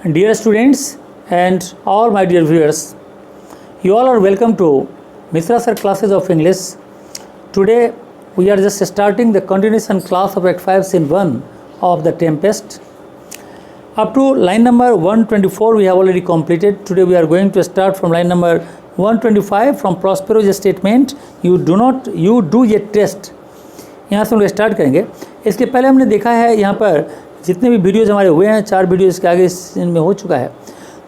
Dear students and all my dear viewers, you all are welcome to Mishra Sir classes of English. Today we are just starting the continuation class of Act 5 Scene 1 of The Tempest. Up to line number 124 we have already completed. Today we are going to start from line number 125 from Prospero's statement, you do a test. यहाँ से हम लोग start करेंगे. इसके पहले हमने देखा है यहाँ पर जितने भी वीडियोज़ हमारे हुए हैं, 4 वीडियोज़ के आगे इनमें हो चुका है.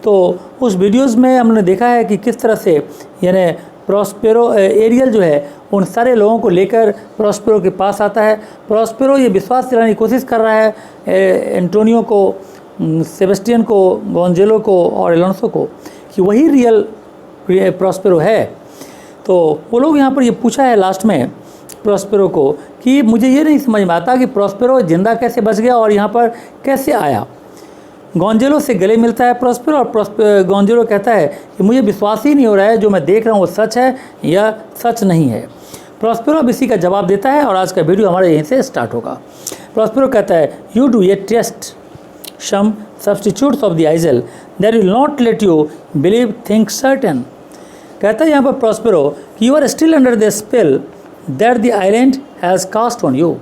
तो उस वीडियोज़ में हमने देखा है कि किस तरह से यानी प्रॉस्पेरो एरियल जो है उन सारे लोगों को लेकर प्रॉस्पेरो के पास आता है. प्रॉस्पेरो ये विश्वास दिलाने की कोशिश कर रहा है एंटोनियो को, सेबेस्टियन को, गोंजेलो को और एलोंसो को कि वही रियल प्रॉस्पेरो है. तो वो लोग यहाँ पर ये पूछा है लास्ट में प्रॉस्पेरो को कि मुझे ये नहीं समझ में आता कि प्रॉस्पेरो जिंदा कैसे बच गया और यहाँ पर कैसे आया. गोंजेलो से गले मिलता है प्रॉस्पेरो और गोंजेलो कहता है कि मुझे विश्वास ही नहीं हो रहा है, जो मैं देख रहा हूँ वो सच है या सच नहीं है. प्रॉस्पेरो अब इसी का जवाब देता है और आज का वीडियो हमारे यहीं से स्टार्ट होगा. प्रॉस्पेरो कहता है you do a taste some substitutes of the isle that will not let you believe things certain. कहता है यहाँ पर प्रॉस्पेरो कि you are still under the spell that the island has cast on you.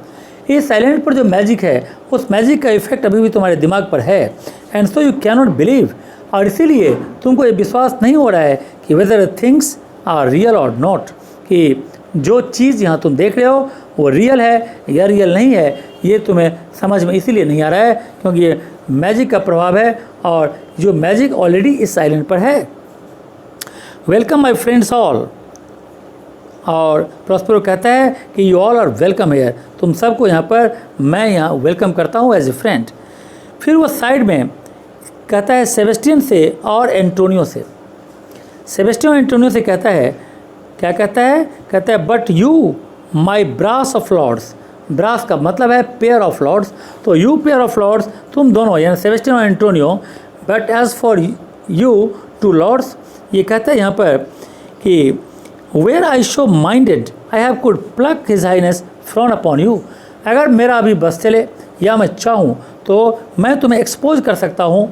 इस island पर जो magic है उस मैजिक का इफेक्ट अभी भी तुम्हारे दिमाग पर है. And so you can not believe, और इसीलिए तुमको ये विश्वास नहीं हो रहा है कि वेदर थिंग्स आर रियल और नॉट, कि जो चीज़ यहाँ तुम देख रहे हो वो रियल है या रियल नहीं है, ये तुम्हें समझ में इसीलिए नहीं आ रहा है क्योंकि ये मैजिक का प्रभाव है और जो मैजिक ऑलरेडी इस आइलैंड पर है. Welcome my friends all. और प्रॉस्पेरो कहता है कि you all are welcome here, तुम सबको यहाँ पर मैं यहाँ वेलकम करता हूँ एज ए फ्रेंड. फिर वो साइड में कहता है सेबेस्टियन से और एंटोनियो से. सेबेस्टियन और एंटोनियो से कहता है, क्या कहता है? कहता है but you my brace of lords. Brace का मतलब है पेयर ऑफ लॉर्ड्स. तो यू पेयर ऑफ लॉर्ड्स, तुम दोनों यानी सेबेस्टियन और Antonio. But as for you two lords, ये कहता है यहाँ पर कि were I so minded I have could pluck his highness frown upon you. अगर मेरा अभी बस चले या मैं चाहूँ तो मैं तुम्हें एक्सपोज कर सकता हूँ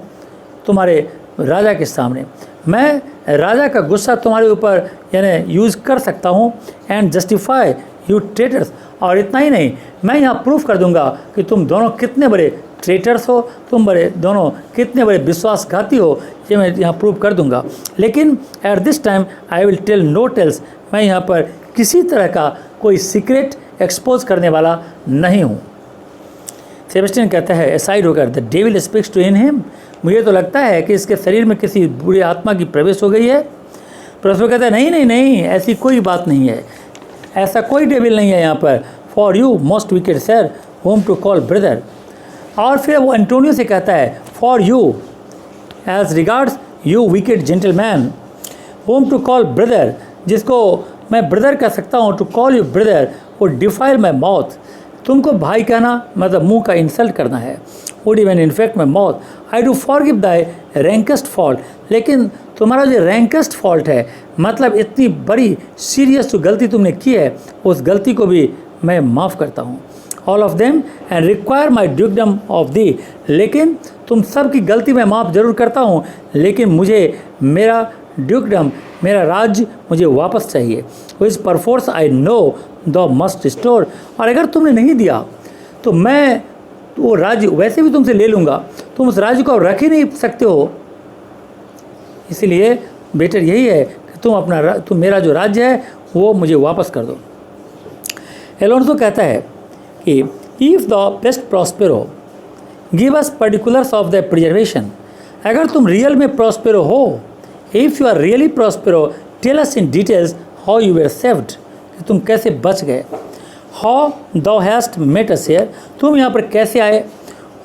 तुम्हारे राजा के सामने. मैं राजा का गुस्सा तुम्हारे ऊपर यानी यूज़ कर सकता हूँ एंड जस्टिफाई यू ट्रेटर्स. और इतना ही नहीं, मैं यहाँ प्रूफ कर दूँगा कि तुम दोनों कितने बड़े ट्रेटर्स हो, तुम दोनों कितने बड़े विश्वासघाती हो, ये मैं यहाँ प्रूव कर दूंगा. लेकिन at this time I will tell no tales, मैं यहाँ पर किसी तरह का कोई सीक्रेट एक्सपोज करने वाला नहीं हूँ. सेबेस्टियन कहता है असाइड होकर the devil speaks to in him, मुझे तो लगता है कि इसके शरीर में किसी बुरी आत्मा की प्रवेश हो गई है. प्रॉस्पेरो कहता है नहीं नहीं नहीं, ऐसी कोई बात नहीं है, ऐसा कोई डेविल नहीं है यहाँ पर. For you most wicked sir whom to call brother. और फिर वो एंटोनियो से कहता है for you as regards you wicked gentleman whom to call brother, जिसको मैं ब्रदर कह सकता हूँ, टू कॉल यू ब्रदर वो डिफाइल माई माउथ. तुमको भाई कहना मतलब मुंह का इंसल्ट करना है. Would even infect my mouth. I do forgive thy rankest fault, लेकिन तुम्हारा जो रैंकेस्ट फॉल्ट है मतलब इतनी बड़ी सीरियस जो गलती तुमने की है उस गलती को भी मैं माफ़ करता हूँ. All of them and require my ड्यूकडम of the, लेकिन तुम सब की गलती मैं माफ़ जरूर करता हूँ, लेकिन मुझे मेरा ड्यूकडम, मेरा राज्य मुझे वापस चाहिए. Which perforce I know the must restore. और अगर तुमने नहीं दिया तो मैं वो राज्य वैसे भी तुमसे ले लूँगा, तुम उस राज्य को रख ही नहीं सकते हो. इसीलिए बेटर यही है कि तुम मेरा जो राज्य है वो मुझे वापस कर दो. एलोंसो कहता है कि if the best Prospero give us particulars of the preservation, अगर तुम रियल में प्रॉस्पेरो हो, if you are really Prospero tell us in details how you were saved, कि तुम कैसे बच गए. हाउ दो हैस्ट मेट अस हियर, तुम यहाँ पर कैसे आए.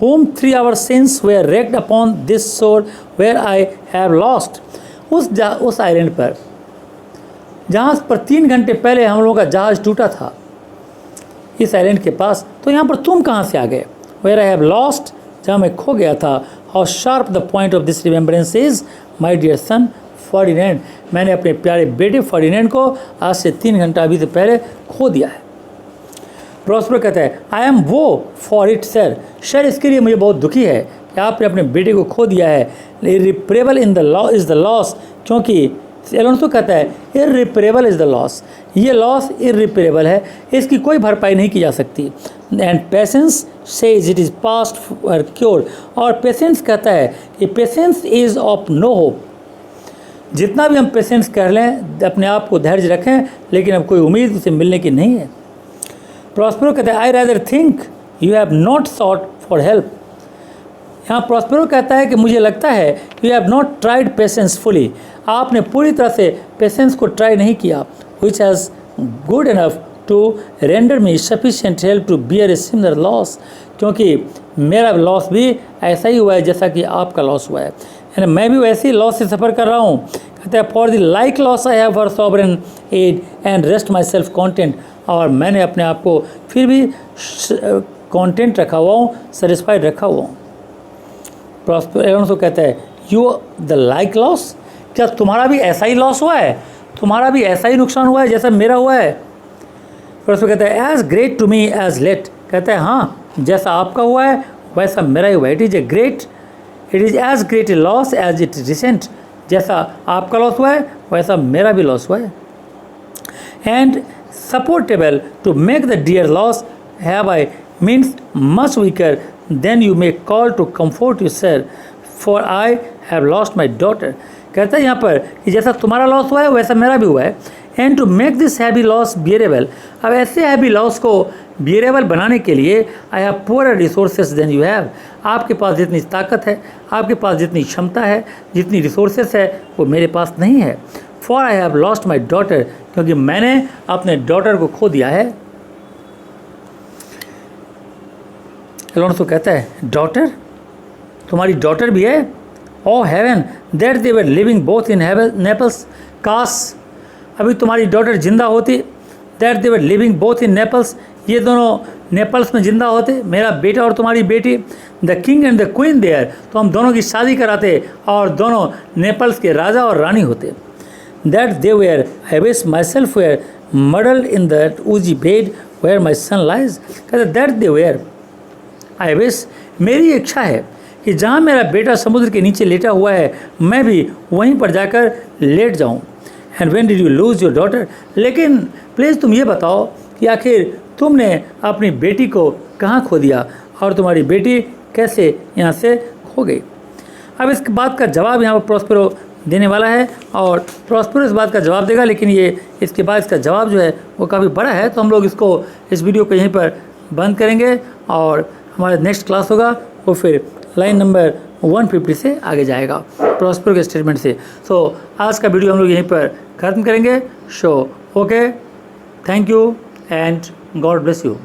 Whom 3 hour since were wrecked upon this shore where I have lost, उस आइलैंड पर जहाँ पर 3 घंटे पहले हम लोगों का जहाज़ टूटा था, इस आइलैंड के पास. तो यहाँ पर तुम कहाँ से आ गए. वेयर आई हैव लॉस्ट, जहाँ मैं खो गया था. How sharp the point of this remembrance is my dear son Ferdinand, मैंने अपने प्यारे बेटे फर्डिनेंड को आज से 3 घंटा अभी से पहले खो दिया है. प्रॉस्पर कहता है आई एम वो फॉर इट सर, सर इसके लिए मुझे बहुत दुखी है कि आपने अपने बेटे को खो दिया है। Irreparable in the law is the loss, क्योंकि एलोंसो कहता है इरिपेरेबल इज़ द लॉस, ये लॉस इरिपेरेबल है, इसकी कोई भरपाई नहीं की जा सकती। And patience says it is past for cure, और पेशेंस कहता है कि patience is of no hope, जितना भी हम पेशेंस कर लें, अपने आप को धैर्य रखें, लेकिन अब कोई उम्मीद उसे मिलने की नहीं है। प्रॉस्पेरो कहता है I rather think you have not sought for help. यहाँ प्रॉस्पेरो कहता है कि मुझे लगता है you have not tried patience fully, आपने पूरी तरह से पेशेंस को ट्राई नहीं किया। Which has good enough to render me sufficient help to bear a similar loss, क्योंकि मेरा लॉस भी ऐसा ही हुआ है जैसा कि आपका लॉस हुआ है, यानी मैं भी वैसे ही लॉस से सफ़र कर रहा हूँ। कहते हैं for the like loss I have for sovereign aid and rest myself content, और मैंने अपने आप को फिर भी कॉन्टेंट रखा हुआ हूँ, सेटिस्फाइड रखा हुआ हूँ। प्रॉस्पर एलोंसो कहता है यू द लाइक लॉस, क्या तुम्हारा भी ऐसा ही लॉस हुआ है, तुम्हारा भी ऐसा ही नुकसान हुआ है जैसा मेरा हुआ है। प्रॉस्पर कहता है as great to me as late, कहता है हाँ जैसा आपका हुआ है वैसा मेरा ही हुआ है। It is as great a loss as it recent, जैसा आपका लॉस हुआ है वैसा मेरा भी लॉस हुआ है। And supportable to make the dear loss have I means much weaker than you may call to comfort you sir for I have lost my daughter. कहता है यहाँ पर कि जैसा तुम्हारा लॉस हुआ है वैसा मेरा भी हुआ है। And to make this heavy loss bearable, अब ऐसे हैवी लॉस को बियरेबल बनाने के लिए I have poor resources then you have, आपके पास जितनी ताकत है, आपके पास जितनी क्षमता है, जितनी रिसोर्सेज है वो मेरे पास नहीं है। For I have lost my daughter, क्योंकि मैंने अपने डॉटर को खो दिया है। एलोंसो कहता है डॉटर, तुम्हारी डॉटर भी है? Oh heaven that they were living both in Naples, काश अभी तुम्हारी डॉटर जिंदा होती, that they were living both in Naples, ये दोनों नेपल्स में जिंदा होते, मेरा बेटा और तुम्हारी बेटी, the king and the queen there, तो हम दोनों की शादी कराते और दोनों नेपल्स के राजा और रानी होते। That they were I wish myself were mudded in that oozy bed where my son lies, कहते that they were I wish, मेरी इच्छा है कि जहाँ मेरा बेटा समुद्र के नीचे लेटा हुआ है मैं भी वहीं पर जाकर लेट जाऊँ। And when did you lose your daughter, लेकिन प्लीज़ तुम ये बताओ कि आखिर तुमने अपनी बेटी को कहाँ खो दिया और तुम्हारी बेटी कैसे यहाँ से खो गई। अब इस बात का जवाब यहाँ पर प्रॉस्पेरो देने वाला है और प्रॉस्पेरो इस बात का जवाब देगा, लेकिन ये इसके बाद इसका जवाब जो है वो काफ़ी बड़ा है, तो हम लोग इस वीडियो को यहीं पर बंद करेंगे और हमारा नेक्स्ट क्लास होगा वो फिर लाइन नंबर 150 से आगे जाएगा प्रॉस्पेरो के स्टेटमेंट से। सो आज का वीडियो हम लोग यहीं पर ख़त्म करेंगे। Okay, thank you and God bless you.